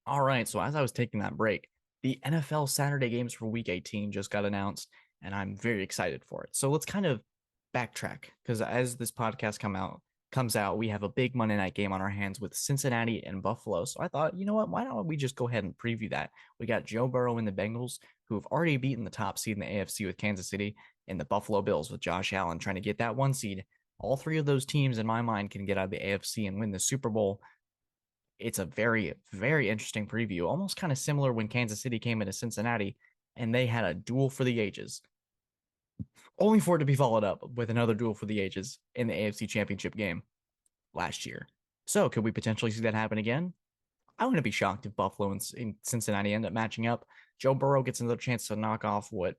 All right, so as I was taking that break, the NFL Saturday games for Week 18 just got announced, and I'm very excited for it. So let's kind of backtrack because as this podcast comes out, we have a big Monday night game on our hands with Cincinnati and Buffalo. So I thought, you know what? Why don't we just go ahead and preview that? We got Joe Burrow and the Bengals, who have already beaten the top seed in the AFC with Kansas City, and the Buffalo Bills with Josh Allen trying to get that one seed. All three of those teams, in my mind, can get out of the AFC and win the Super Bowl. It's a very, very interesting preview, almost kind of similar when Kansas City came into Cincinnati and they had a duel for the ages, only for it to be followed up with another duel for the ages in the AFC Championship game last year. So, could we potentially see that happen again? I wouldn't be shocked if Buffalo and Cincinnati end up matching up. Joe Burrow gets another chance to knock off what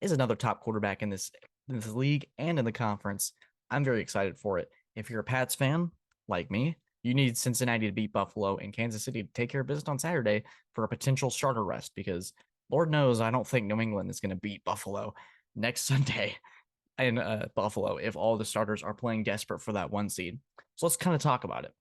is another top quarterback in this league and in the conference. I'm very excited for it. If you're a Pats fan like me, you need Cincinnati to beat Buffalo and Kansas City to take care of business on Saturday for a potential starter rest because Lord knows I don't think New England is going to beat Buffalo next Sunday in Buffalo if all the starters are playing desperate for that one seed. So let's kind of talk about it.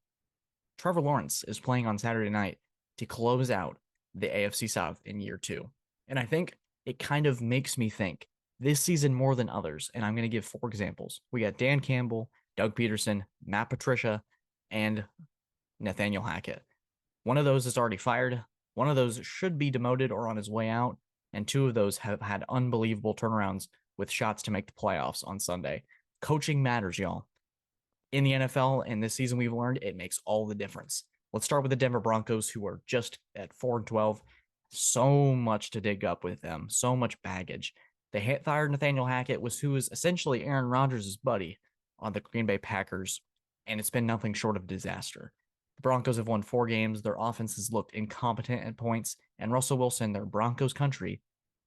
Trevor Lawrence is playing on Saturday night to close out the AFC South in year two. And I think it kind of makes me think this season more than others. And I'm going to give four examples. We got Dan Campbell, Doug Peterson, Matt Patricia, and Nathaniel Hackett. One of those is already fired. One of those should be demoted or on his way out. And two of those have had unbelievable turnarounds with shots to make the playoffs on Sunday. Coaching matters, y'all. In the NFL and this season, we've learned it makes all the difference. Let's start with the Denver Broncos, who are just at 4-12. So much to dig up with them, so much baggage. They fired Nathaniel Hackett, who was essentially Aaron Rodgers' buddy on the Green Bay Packers, and it's been nothing short of disaster. The Broncos have won 4 games. Their offense has looked incompetent at points, and Russell Wilson, their Broncos country,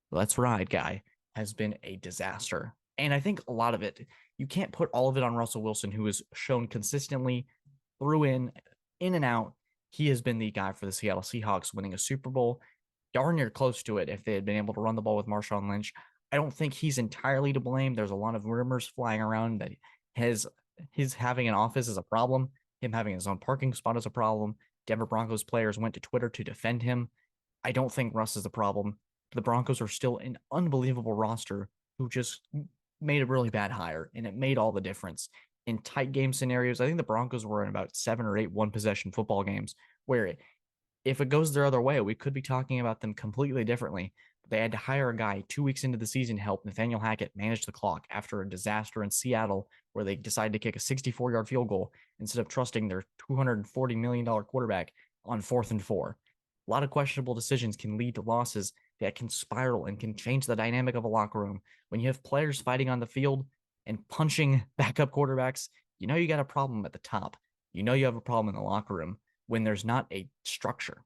let's ride guy, has been a disaster. And I think a lot of it, you can't put all of it on Russell Wilson, who has shown consistently through in and out. He has been the guy for the Seattle Seahawks winning a Super Bowl, darn near close to it if they had been able to run the ball with Marshawn Lynch. I don't think he's entirely to blame. There's a lot of rumors flying around that his having an office is a problem. Him having his own parking spot is a problem. Denver Broncos players went to Twitter to defend him. I don't think Russ is the problem. The Broncos are still an unbelievable roster who just made a really bad hire, and it made all the difference. In tight game scenarios, I think the Broncos were in about 7 or 8 one-possession football games where if it goes their other way, we could be talking about them completely differently. They had to hire a guy 2 weeks into the season to help Nathaniel Hackett manage the clock after a disaster in Seattle where they decided to kick a 64-yard field goal instead of trusting their $240 million quarterback on 4th and 4. A lot of questionable decisions can lead to losses that can spiral and can change the dynamic of a locker room. When you have players fighting on the field and punching backup quarterbacks, you know you got a problem at the top. You know you have a problem in the locker room when there's not a structure.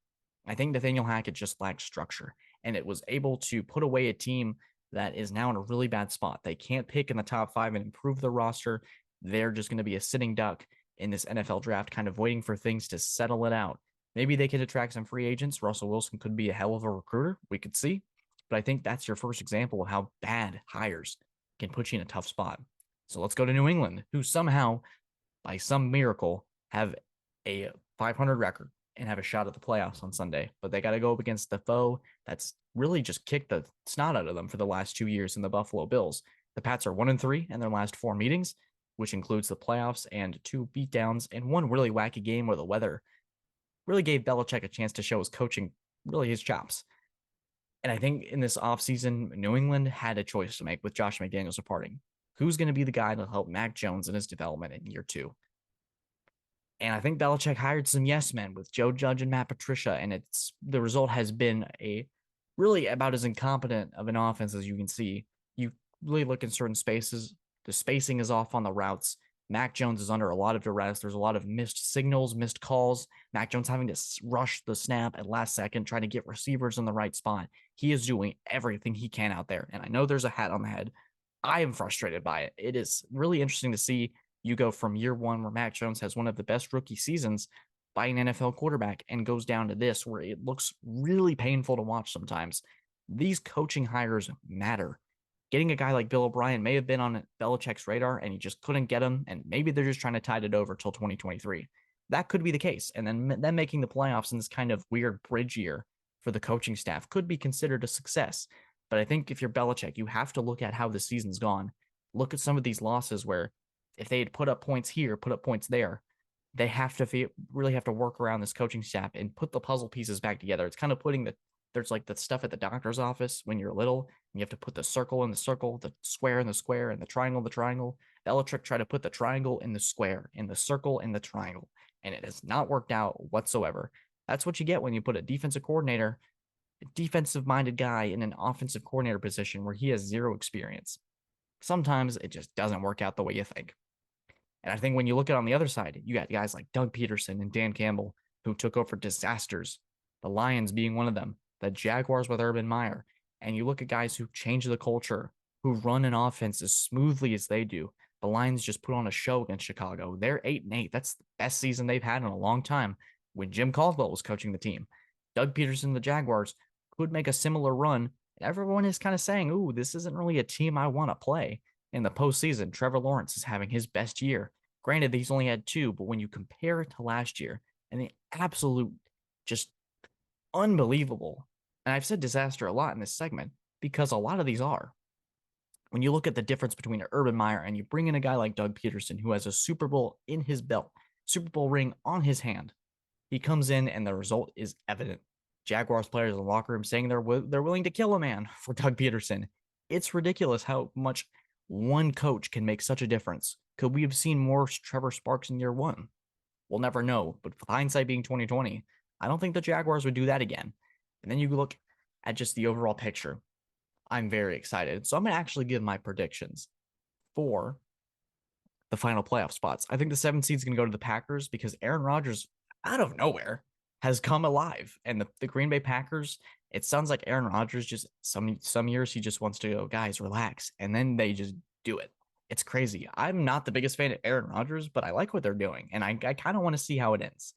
I think Nathaniel Hackett just lacked structure, and it was able to put away a team that is now in a really bad spot. They can't pick in the top 5 and improve the roster. They're just going to be a sitting duck in this NFL draft, kind of waiting for things to settle it out. Maybe they could attract some free agents. Russell Wilson could be a hell of a recruiter. We could see. But I think that's your first example of how bad hires can put you in a tough spot. So let's go to New England, who somehow, by some miracle, have a 500 record and have a shot at the playoffs on Sunday. But they got to go up against the foe that's really just kicked the snot out of them for the last 2 years in the Buffalo Bills. The Pats are 1-3 in their last 4 meetings, which includes the playoffs and 2 beatdowns and one really wacky game where the weather really gave Belichick a chance to show his coaching, really his chops. And I think in this offseason, New England had a choice to make with Josh McDaniels departing. Who's going to be the guy to help Mac Jones in his development in year 2? And I think Belichick hired some yes men with Joe Judge and Matt Patricia, and the result has been a really about as incompetent of an offense as you can see. You really look in certain spaces, the spacing is off on the routes. Mac Jones is under a lot of duress. There's a lot of missed signals, missed calls. Mac Jones having to rush the snap at last second, trying to get receivers in the right spot. He is doing everything he can out there. And I know there's a hat on the head. I am frustrated by it. It is really interesting to see you go from year 1 where Mac Jones has one of the best rookie seasons by an NFL quarterback and goes down to this where it looks really painful to watch sometimes. These coaching hires matter. Getting a guy like Bill O'Brien may have been on Belichick's radar and he just couldn't get him, and maybe they're just trying to tide it over till 2023. that could be the case. And then making the playoffs in this kind of weird bridge year for the coaching staff could be considered a success. But I think if you're Belichick, you have to look at how the season's gone. Look at some of these losses where if they had put up points here, put up points there, they have to really have to work around this coaching staff and put the puzzle pieces back together. It's kind of putting there's like the stuff at the doctor's office when you're little, and you have to put the circle in the circle, the square in the square, and the triangle in the triangle. Belichick tried to put the triangle in the square, in the circle in the triangle, and it has not worked out whatsoever. That's what you get when you put a defensive coordinator, a defensive-minded guy in an offensive coordinator position where he has zero experience. Sometimes it just doesn't work out the way you think. And I think when you look at on the other side, you got guys like Doug Peterson and Dan Campbell who took over disasters, the Lions being one of them, the Jaguars with Urban Meyer. And you look at guys who change the culture, who run an offense as smoothly as they do. The Lions just put on a show against Chicago. They're 8-8. That's the best season they've had in a long time when Jim Caldwell was coaching the team. Doug Peterson, the Jaguars, could make a similar run. And everyone is kind of saying, ooh, this isn't really a team I want to play. In the postseason, Trevor Lawrence is having his best year. Granted, he's only had 2, but when you compare it to last year and the absolute just unbelievable, and I've said disaster a lot in this segment because a lot of these are. When you look at the difference between Urban Meyer and you bring in a guy like Doug Peterson who has a Super Bowl in his belt, Super Bowl ring on his hand, he comes in and the result is evident. Jaguars players in the locker room saying they're willing to kill a man for Doug Peterson. It's ridiculous how much one coach can make such a difference. Could we have seen more Trevor Sparks in year 1? We'll never know. But with hindsight being 2020, I don't think the Jaguars would do that again. And then you look at just the overall picture. I'm very excited. So I'm going to actually give my predictions for the final playoff spots. I think the 7th seed is going to go to the Packers because Aaron Rodgers, out of nowhere, has come alive. And the Green Bay Packers, it sounds like Aaron Rodgers just some years he just wants to go, guys, relax. And then they just do it. It's crazy. I'm not the biggest fan of Aaron Rodgers, but I like what they're doing. And I kind of want to see how it ends.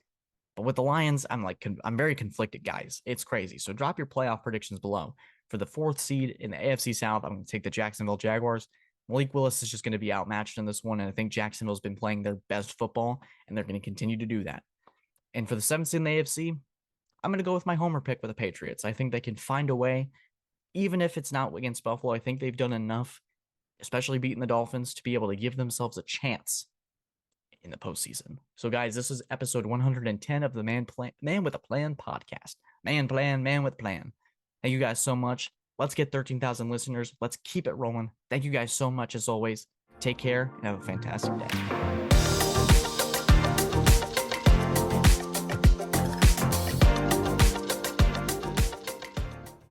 But with the Lions, I'm very conflicted, guys. It's crazy. So drop your playoff predictions below. For the 4th seed in the AFC South, I'm going to take the Jacksonville Jaguars. Malik Willis is just going to be outmatched in this one, and I think Jacksonville's been playing their best football, and they're going to continue to do that. And for the 7th seed in the AFC, I'm going to go with my homer pick with the Patriots. I think they can find a way, even if it's not against Buffalo. I think they've done enough, especially beating the Dolphins, to be able to give themselves a chance in the postseason. So, guys, this is episode 110 of the Man with a Plan podcast. Man with a plan. Thank you guys so much. Let's get 13,000 listeners. Let's keep it rolling. Thank you guys so much as always. Take care and have a fantastic day.